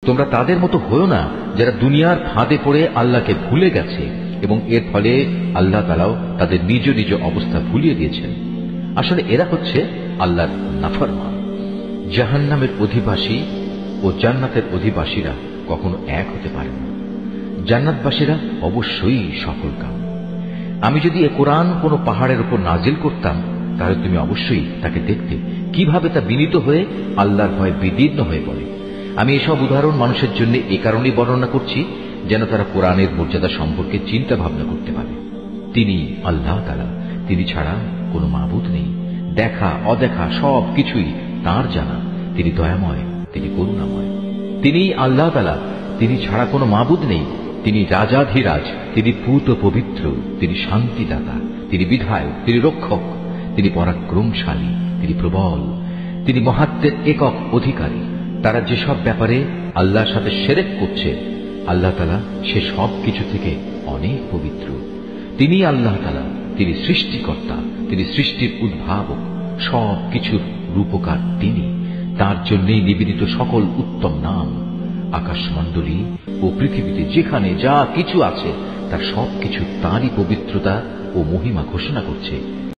তোমরা তাদের মতো হয়ো না যারা দুনিয়ার ফাঁদে পড়ে আল্লাহকে ভুলে গেছে এবং এর ফলে আল্লাহ তাআলাও তাদের নিজ নিজ অবস্থা ভুলিয়ে দিয়েছেন। আসলে এরা হচ্ছে আল্লাহর নাফরমান। জাহান্নামের অধিবাসী ও জান্নাতের অধিবাসীরা কখনো এক হতে পারে না। জান্নাতবাসীরা অবশ্যই সফল কাম। আমি যদি এ কোরআন কোনো পাহাড়ের উপর নাজিল করতাম, তাহলে তুমি অবশ্যই তাকে দেখতে কিভাবে তা বিনীত হয়ে আল্লাহর ভয়ে বিদীর্ণ হয়ে পড়ে। আমি এসব উদাহরণ মানুষের জন্য এ কারণেই বর্ণনা করছি যেন তারা কোরআনের মর্যাদা সম্পর্কে চিন্তা ভাবনা করতে পারে। তিনি আল্লাহ তাআলা, তিনি ছাড়া কোনো মাবুদ নেই। দেখা অদেখা সব কিছুই তাঁর জানা। তিনি দয়াময়, তিনি করুণাময়। তিনি আল্লাহ তাআলা, তিনি ছাড়া কোনো মাবুদ নেই। তিনি রাজাধিরাজ, তিনি পূত পবিত্র, তিনি শান্তিদাতা, তিনি বিধায়ক, তিনি রক্ষক, তিনি পরাক্রমশালী, তিনি প্রবল, তিনি মহাত্মের একক অধিকারী। তারা যেসব ব্যাপারে আল্লাহর সাথে শিরক করছে, আল্লাহ তাআলা সে সব কিছু থেকে অনেক পবিত্র। তিনি আল্লাহ তাআলা, তিনি সৃষ্টিকর্তা, তিনি সৃষ্টির উদ্ভাবক, সব কিছুর রূপকার তিনি। তার জন্যই নিবেদিত সকল উত্তম নাম। আকাশমণ্ডলী ও পৃথিবীতে যেখানে যা কিছু আছে তার সবকিছু তাঁরই পবিত্রতা ও মহিমা ঘোষণা করছে।